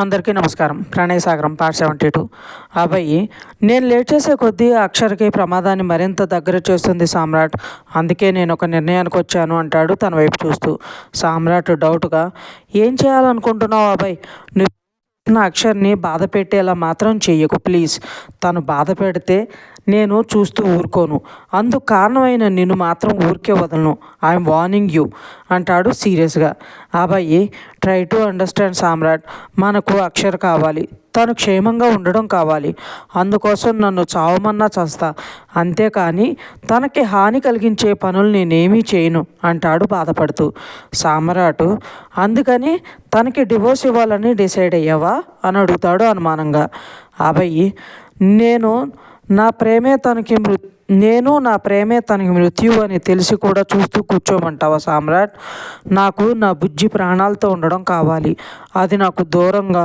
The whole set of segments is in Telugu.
అందరికీ నమస్కారం. ప్రణయ్ సాగరం పార్ట్ 72. అబ్బాయి, నేను లేట్ చేసే కొద్దీ అక్షర్కి ప్రమాదాన్ని మరింత దగ్గర చేస్తుంది సామ్రాట్. అందుకే నేను ఒక నిర్ణయానికి వచ్చాను అంటాడు తన వైపు చూస్తూ. సామ్రాట్ డౌట్గా, ఏం చేయాలనుకుంటున్నావు అబ్బాయి? నువ్వు నా అక్షర్ని బాధ పెట్టేలా మాత్రం చెయ్యకు ప్లీజ్. తను బాధ పెడితే నేను చూస్తూ ఊరుకోను. అందుకు కారణమైన నిన్ను మాత్రం ఊరికే వదలను. ఐఎమ్ వార్నింగ్ యూ అంటాడు సీరియస్గా. అబ్బాయి, ట్రై టు అండర్స్టాండ్ సామ్రాట్. మనకు అక్షర్ కావాలి, తను క్షేమంగా ఉండడం కావాలి. అందుకోసం నన్ను చావమన్నా చేస్తా, అంతేకాని తనకి హాని కలిగించే పనులు నేనేమీ చేయను అంటాడు బాధపడుతూ. సామ్రాట్, అందుకని తనకి డివోర్స్ ఇవ్వాలని డిసైడ్ అయ్యావా అని అడుగుతాడు అనుమానంగా. అబ్బాయి, నా ప్రేమే తనకి మృత్యువు అని తెలిసి కూడా చూస్తూ కూర్చోమంటావా సామ్రాట్? నాకు నా బుజ్జి ప్రాణాలతో ఉండడం కావాలి. అది నాకు దూరంగా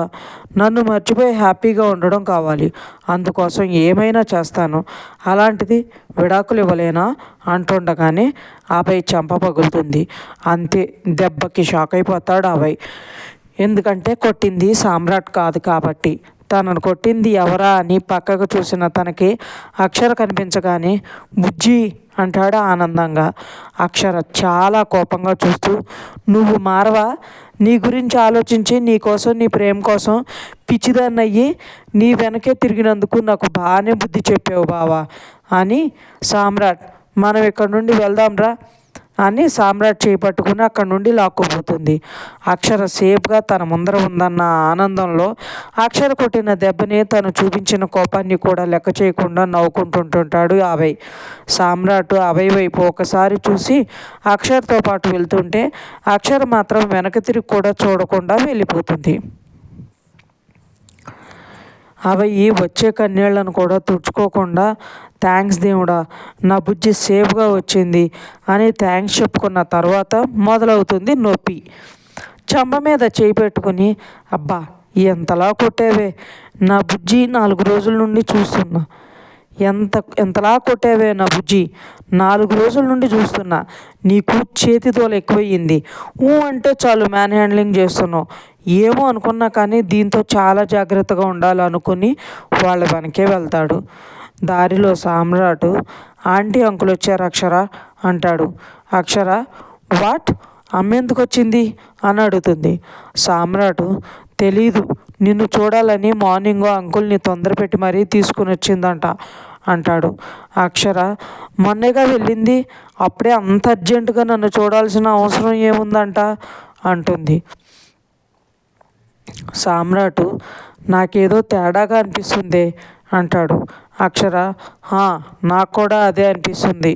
నన్ను మర్చిపోయి హ్యాపీగా ఉండడం కావాలి. అందుకోసం ఏమైనా చేస్తాను. అలాంటిది విడాకులు ఇవ్వలేనా అంటుండగానే అభయ్ చెంప పగులుతుంది. అంతే, దెబ్బకి షాక్ అయిపోతాడు అభయ్. ఎందుకంటే కొట్టింది సామ్రాట్ కాదు కాబట్టి. తనను కొట్టింది ఎవరా అని పక్కకు చూసిన తనకి అక్షర కనిపించగానే బుజ్జి అంటాడు ఆనందంగా. అక్షర చాలా కోపంగా చూస్తూ, నువ్వు మారవా? నీ గురించి ఆలోచించి నీ కోసం, నీ ప్రేమ కోసం పిచ్చిదాన్నయ్యి నీ వెనకే తిరిగినందుకు నాకు బాగానే బుద్ధి చెప్పావు బావా అని. సామ్రాట్, మనం ఇక్కడ నుండి వెళ్దాంరా అని సామ్రాట్ చేపట్టుకుని అక్కడి నుండి లాక్కుపోతుంది. అక్షర సేఫ్గా తన ముందర ఉందన్న ఆనందంలో అక్షర కొట్టిన దెబ్బని, తను చూపించిన కోపాన్ని కూడా లెక్క చేయకుండా నవ్వుకుంటుంటాడు అభయ్. సామ్రాట్ అభయ్ వైపు ఒకసారి చూసి అక్షర్తో పాటు వెళ్తుంటే అక్షర మాత్రం వెనక తిరిగి కూడా చూడకుండా వెళ్ళిపోతుంది. అవి వచ్చే కన్నీళ్లను కూడా తుడుచుకోకుండా, థ్యాంక్స్ దేవుడా, నా బుజ్జి సేఫ్గా వచ్చింది అని థ్యాంక్స్ చెప్పుకున్న తర్వాత మొదలవుతుంది నొప్పి. చెంప మీద చేయి పెట్టుకుని, అబ్బా ఎంతలా కొట్టేవే నా బుజ్జి, 4 రోజుల నుండి చూస్తున్నా. ఎంతలా కొట్టావే నా బుజ్జి, 4 రోజుల నుండి చూస్తున్నా. నీకు చేతితోలు ఎక్కువయ్యింది. అంటే చాలు మ్యాన్ హ్యాండ్లింగ్ చేస్తున్నావు. ఏమో అనుకున్నా కానీ దీంతో చాలా జాగ్రత్తగా ఉండాలనుకుని వాళ్ళ వెనకే వెళ్తాడు. దారిలో సామ్రాట్, ఆంటీ అంకుల్ వచ్చారు అక్షర అంటాడు. అక్షర, వాట్? అమ్మ ఎందుకు వచ్చింది అని అడుగుతుంది. సామ్రాట్, తెలీదు, నిన్ను చూడాలని మార్నింగ్ అంకుల్ని తొందర పెట్టి మరీ తీసుకుని వచ్చిందంట అంటాడు. అక్షర, మొన్నేగా వెళ్ళింది, అప్పుడే అంత అర్జెంటుగా నన్ను చూడాల్సిన అవసరం ఏముందంట అంటుంది. సామ్రాట్, నాకేదో తేడాగా అనిపిస్తుంది అంటాడు. అక్షర, నాకు కూడా అదే అనిపిస్తుంది,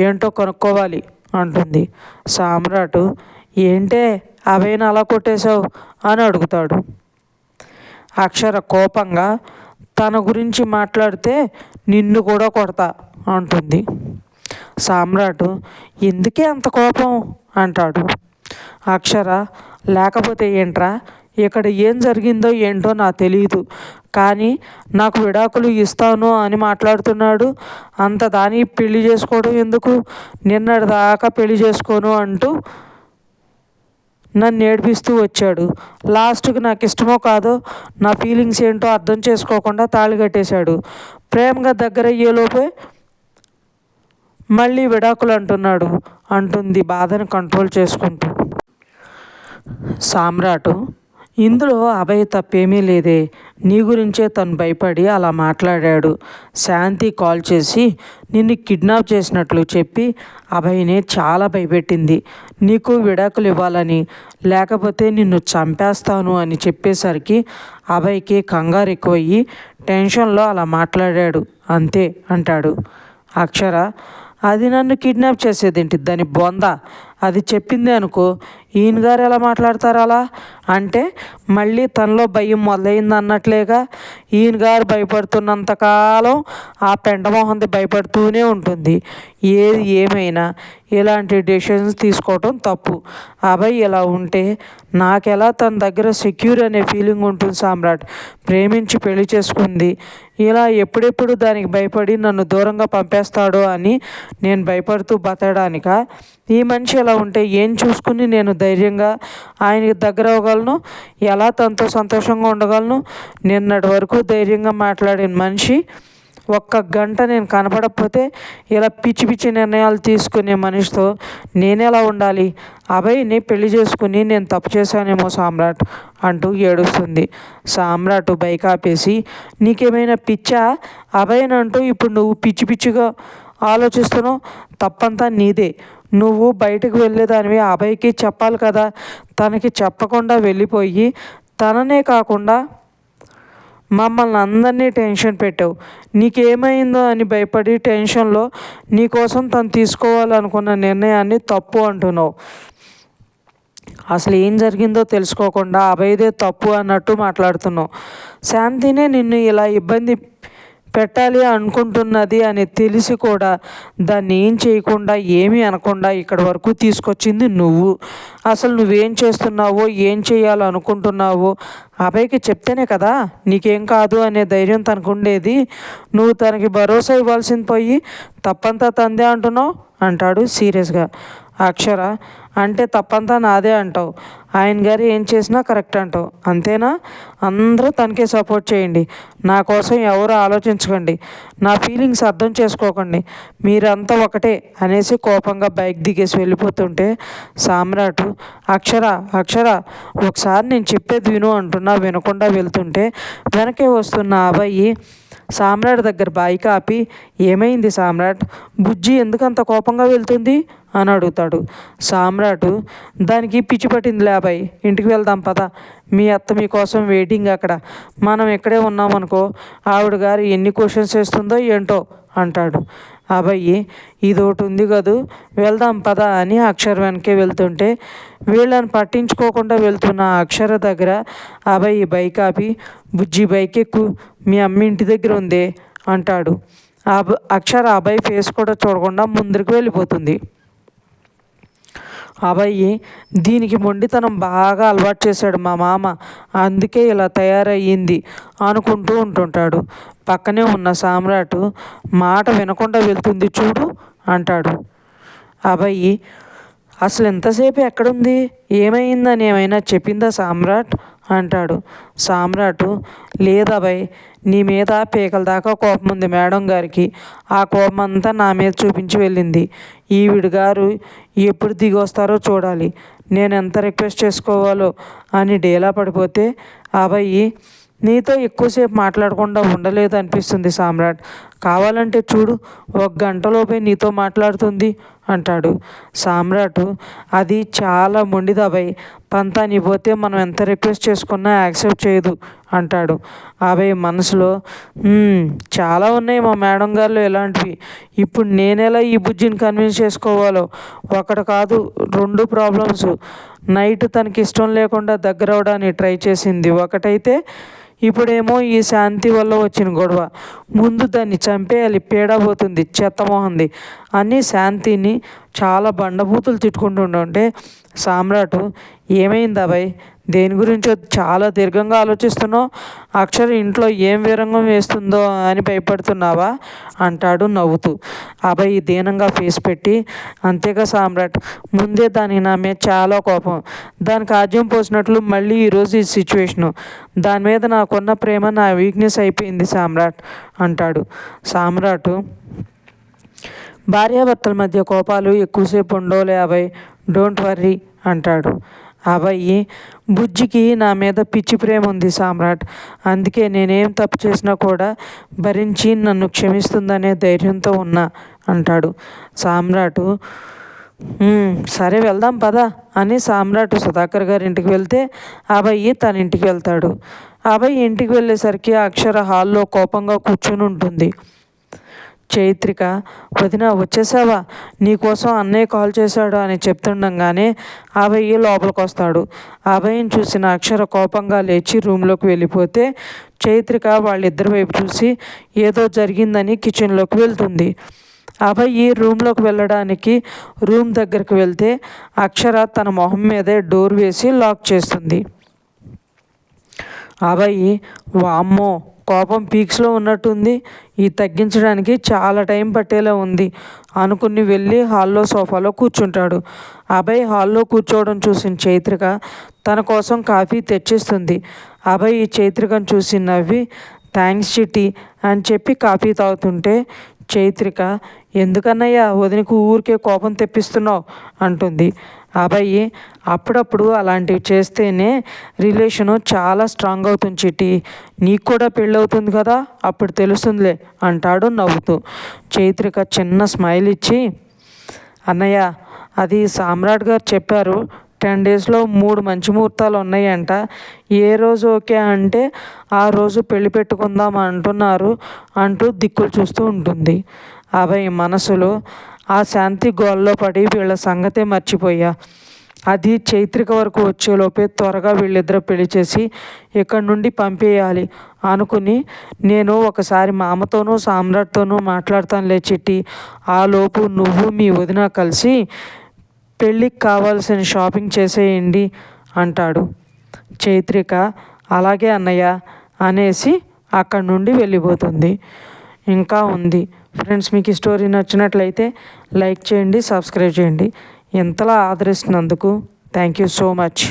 ఏంటో కనుక్కోవాలి అంటుంది. సామ్రాట్, ఏంటే అవేనా అలా కొట్టేశావు అని అడుగుతాడు. అక్షర కోపంగా, తన గురించి మాట్లాడితే నిన్ను కూడా కొడతా అంటుంది. సామ్రాట్, ఎందుకే అంత కోపం అంటాడు. అక్షర, లేకపోతే ఏంట్రా, ఇక్కడ ఏం జరిగిందో ఏంటో నాకు తెలియదు, కానీ నాకు విడాకులు ఇస్తాను అని మాట్లాడుతున్నాడు. అంత దాని పెళ్లి చేసుకోవడం ఎందుకు? నిన్నటిదాకా పెళ్లి చేసుకోను అంటూ నన్ను ఏడిపిస్తూ వచ్చాడు. లాస్ట్కి నాకు ఇష్టమో కాదో నా ఫీలింగ్స్ ఏంటో అర్థం చేసుకోకుండా తాళి కట్టేశాడు. ప్రేమగా దగ్గర అయ్యేలోపే మళ్ళీ విడాకులు అంటున్నాడు అంటుంది బాధను కంట్రోల్ చేసుకుంటూ. సామ్రాట్, ఇందులో అభయ్ తప్పేమీ లేదే, నీ గురించే తను భయపడి అలా మాట్లాడాడు. శాంతి కాల్ చేసి నిన్ను కిడ్నాప్ చేసినట్లు చెప్పి అభయ్ని చాలా భయపెట్టింది. నీకు విడాకులు ఇవ్వాలని, లేకపోతే నిన్ను చంపేస్తాను అని చెప్పేసరికి అభయ్కి కంగారు ఎక్కువయ్యి టెన్షన్లో అలా మాట్లాడాడు అంతే అంటాడు. అక్షర, అది నన్ను కిడ్నాప్ చేసేదేంటి దాని బొంద, అది చెప్పిందే అనుకో. ఈయన గారు ఎలా మాట్లాడతారు అలా అంటే? మళ్ళీ తనలో భయం మొదలైంది అన్నట్లేగా. ఈయన గారు భయపడుతున్నంతకాలం ఆ పెండమోహంది భయపడుతూనే ఉంటుంది. ఏది ఏమైనా ఇలాంటి డెసిషన్స్ తీసుకోవటం తప్పు. అభయ్ ఇలా ఉంటే నాకెలా తన దగ్గర సెక్యూర్ అనే ఫీలింగ్ ఉంటుంది సామ్రాట్. ప్రేమించి పెళ్లి చేసుకుంది, ఇలా ఎప్పుడెప్పుడు దానికి భయపడి నన్ను దూరంగా పంపేస్తాడో అని నేను భయపడుతూ బతకడానిక? ఈ మనిషి ఎలా ఉంటే ఏం చూసుకుని నేను ధైర్యంగా ఆయనకి దగ్గర అవ్వగలను, ఎలా తనతో సంతోషంగా ఉండగలను? నిన్నటి వరకు ధైర్యంగా మాట్లాడిన మనిషి ఒక్క గంట నేను కనపడకపోతే ఇలా పిచ్చి పిచ్చి నిర్ణయాలు తీసుకునే మనిషితో నేనెలా ఉండాలి? అభయ్ని పెళ్లి చేసుకుని నేను తప్పు చేశానేమో సామ్రాట్ అంటూ ఏడుస్తుంది. సామ్రాట్ బైక్ ఆపేసి, నీకేమైనా పిచ్చా? అభయ్నంటూ ఇప్పుడు నువ్వు పిచ్చి పిచ్చిగా ఆలోచిస్తున్నావు. తప్పంతా నీదే. నువ్వు బయటకు వెళ్ళేదానివి అభయ్కి చెప్పాలి కదా. తనకి చెప్పకుండా వెళ్ళిపోయి తననే కాకుండా మమ్మల్ని అందరినీ టెన్షన్ పెట్టావు. నీకేమైందో అని భయపడి టెన్షన్లో నీకోసం తను తీసుకోవాలనుకున్న నిర్ణయాన్ని తప్పు అంటున్నావు. అసలు ఏం జరిగిందో తెలుసుకోకుండా అభయ్దే తప్పు అన్నట్టు మాట్లాడుతున్నావు. శాంతినే నిన్ను ఇలా ఇబ్బంది పెట్టాలి అనుకుంటున్నది అని తెలిసి కూడా దాన్ని ఏం చేయకుండా ఏమీ అనకుండా ఇక్కడి వరకు తీసుకొచ్చింది నువ్వు. అసలు నువ్వేం చేస్తున్నావో ఏం చేయాలనుకుంటున్నావో అభయ్కి చెప్తేనే కదా నీకేం కాదు అనే ధైర్యం తనకుండేది. నువ్వు తనకి భరోసా ఇవ్వాల్సింది పోయి తప్పంతా తందే అంటున్నావు అంటాడు సీరియస్గా. అక్షర, అంటే తప్పంతా నాదే అంటావు. ఆయన గారు ఏం చేసినా కరెక్ట్ అంటావు, అంతేనా? అందరూ తనకే సపోర్ట్ చేయండి. నా కోసం ఎవరు ఆలోచించకండి. నా ఫీలింగ్స్ అర్థం చేసుకోకండి. మీరంతా ఒకటే అనేసి కోపంగా బైక్ దిగేసి వెళ్ళిపోతుంటే సామ్రాట్, అక్షర అక్షర ఒకసారి నేను చెప్పేది విను అంటున్నా వినకుండా వెళ్తుంటే వెనకే వస్తున్న అబ్బాయి సామ్రాట్ దగ్గర బైక్ ఆపి, ఏమైంది సామ్రాట్? బుజ్జి ఎందుకంత కోపంగా వెళ్తుంది అని అడుగుతాడు. సామ్రాట్, దానికి పిచ్చి పట్టిందిలే అబ్బాయి, ఇంటికి వెళ్దాం పద. మీ అత్త మీకోసం వెయిటింగ్ అక్కడ. మనం ఇక్కడే ఉన్నామనుకో ఆవిడ గారు ఎన్ని క్వశ్చన్స్ వేస్తుందో ఏంటో అంటాడు. అబ్బాయి, ఇదొకటి ఉంది కదూ, వెళ్దాం పద అని అక్షర వెనకే వెళ్తుంటే వీళ్ళని పట్టించుకోకుండా వెళ్తున్న అక్షర దగ్గర అబ్బాయి బైక్ ఆపి, బుజ్జి బైక్ ఎక్కు, మీ అమ్మ ఇంటి దగ్గర ఉందే అంటాడు. అక్షర అబ్బాయి ఫేస్ కూడా చూడకుండా ముందరికి వెళ్ళిపోతుంది. అబ్బాయి, దీనికి మొండితనం బాగా అలవాటు చేశాడు మా మామ, అందుకే ఇలా తయారయ్యింది అనుకుంటూ ఉంటుంటాడు. పక్కనే ఉన్న సామ్రాట్, మాట వినకుండా వెళ్తుంది చూడు అంటాడు. అబ్బాయి, అసలు ఎంతసేపు ఎక్కడుంది, ఏమైందని ఏమైనా చెప్పిందా సామ్రాట్ అంటాడు. సామ్రాట్, లేదబ్బాయి, నీ మీద పీకల దాకా కోపం ఉంది మేడం గారికి. ఆ కోపం అంతా నా మీద చూపించి వెళ్ళింది. ఈవిడ గారు ఎప్పుడు దిగి వస్తారో చూడాలి, నేను ఎంత రిక్వెస్ట్ చేసుకోవాలో అని డేలా పడిపోతే, అబ్బాయి, నీతో ఎక్కువసేపు మాట్లాడకుండా ఉండలేదు అనిపిస్తుంది సామ్రాట్. కావాలంటే చూడు, ఒక గంటలోపే నీతో మాట్లాడుతుంది అంటాడు. సామ్రాట్, అది చాలా మొండిది అబ్బాయి, పంతాని పోతే మనం ఎంత రిక్వెస్ట్ చేసుకున్నా యాక్సెప్ట్ చేయదు అంటాడు. అబ్బాయి మనసులో, చాలా ఉన్నాయి మా మేడం గారిలో ఇలాంటివి. ఇప్పుడు నేనెలా ఈ బుజ్జిని కన్విన్స్ చేసుకోవాలో, ఒకటి కాదు 2 ప్రాబ్లమ్స్. నైట్ తనకి ఇష్టం లేకుండా దగ్గర అవడానికి ట్రై చేసింది ఒకటైతే, ఇప్పుడేమో ఈ శాంతి వల్ల వచ్చిన గొడవ. ముందు దాన్ని చంపేయాలి, పీడబోతుంది చెత్తమోహంది అని శాంతిని చాలా బండబూతులు తిట్టుకుంటుంటే సామ్రాట్, ఏమైంది అబ్బాయి, దేని గురించో చాలా దీర్ఘంగా ఆలోచిస్తున్నావు? అక్షర ఇంట్లో ఏం విరంగం వేస్తుందో అని భయపడుతున్నావా అంటాడు నవ్వుతూ. అబ్బాయి దీనంగా ఫేస్ పెట్టి, అంతేగా సామ్రాట్, ముందే దానికి నా మీద చాలా కోపం. దానికి ఆజ్యం పోసినట్లు మళ్ళీ ఈరోజు ఈ సిచ్యువేషను. దాని మీద నాకున్న ప్రేమ నా వీక్నెస్ అయిపోయింది సామ్రాట్ అంటాడు. సామ్రాట్, భార్యాభర్తల మధ్య కోపాలు ఎక్కువసేపు ఉండవులే అబ్బాయి, డోంట్ వర్రీ అంటాడు. అబ్బాయి, బుజ్జికి నా మీద పిచ్చి ప్రేమ ఉంది సామ్రాట్, అందుకే నేనేం తప్పు చేసినా కూడా భరించి నన్ను క్షమిస్తుందనే ధైర్యంతో ఉన్నా అంటాడు. సామ్రాట్, సరే వెళ్దాం పదా అని సామ్రాట్ సుధాకర్ గారి ఇంటికి వెళ్తే అబ్బాయి తన ఇంటికి వెళ్తాడు. అబ్బాయి ఇంటికి వెళ్ళేసరికి అక్షర హాల్లో కోపంగా కూర్చుని ఉంటుంది. చైత్రిక, వదిన వచ్చేసావా, నీకోసం అన్నయ్య కాల్ చేశాడు అని చెప్తుండగానే అభయ్ లోపలికి వస్తాడు. అభయ్ని చూసిన అక్షర కోపంగా లేచి రూమ్లోకి వెళ్ళిపోతే చైత్రిక వాళ్ళిద్దరి వైపు చూసి ఏదో జరిగిందని కిచెన్లోకి వెళ్తుంది. అభయ్ రూమ్లోకి వెళ్ళడానికి రూమ్ దగ్గరికి వెళ్తే అక్షర తన మొహం మీదే డోర్ వేసి లాక్ చేస్తుంది. అభయ్, వామ్మో కోపం పీక్స్లో ఉన్నట్టుంది, ఇది తగ్గించడానికి చాలా టైం పట్టేలా ఉంది అనుకుని వెళ్ళి హాల్లో సోఫాలో కూర్చుంటాడు. అభయ్ హాల్లో కూర్చోవడం చూసిన చైత్రిక తన కోసం కాఫీ తెచ్చిస్తుంది. అభయ్ ఈ చైత్రికను చూసి నవ్వి థ్యాంక్స్ చిట్టి అని చెప్పి కాఫీ తాగుతుంటే చైత్రిక ఎందుకన్నయ్యా వదినకు ఊరికే కోపం తెప్పిస్తున్నావు అంటుంది. అభయ్ అప్పుడప్పుడు అలాంటివి చేస్తేనే రిలేషను చాలా స్ట్రాంగ్ అవుతుంది చిట్టి, నీకు కూడా పెళ్ళవుతుంది కదా అప్పుడు తెలుస్తుందిలే అంటాడు నవ్వుతూ. చైత్రిక చిన్న స్మైల్ ఇచ్చి అన్నయ్య అది సామ్రాట్ గారు చెప్పారు 10 డేస్లో 3 మంచి ముహూర్తాలు ఉన్నాయంట, ఏ రోజు ఓకే అంటే ఆ రోజు పెళ్లి పెట్టుకుందాం అంటున్నారు అంటూ దిక్కులు చూస్తూ ఉంటుంది. అభయ్ మనసులో ఆ శాంతి గోల్లో పడి వీళ్ళ సంగతే మర్చిపోయా, అది చైత్రిక వరకు వచ్చేలోపే త్వరగా వీళ్ళిద్దరూ పెళ్లి చేసి ఇక్కడి నుండి పంపేయాలి అనుకుని నేను ఒకసారి మామతోనూ సామ్రాట్తోనూ మాట్లాడతానులే చిట్టి, ఆలోపు నువ్వు మీ వదిన కలిసి పెళ్ళికి కావాల్సిన షాపింగ్ చేసేయండి అంటాడు. చైత్రిక అలాగే అన్నయ్య అనేసి అక్కడి నుండి వెళ్ళిపోతుంది. ఇంకా ఉంది ఫ్రెండ్స్, మీకు ఈ స్టోరీ నచ్చినట్లయితే లైక్ చేయండి, సబ్స్క్రైబ్ చేయండి. ఇంతలా ఆదరిస్తున్నందుకు థ్యాంక్ యూ సో మచ్.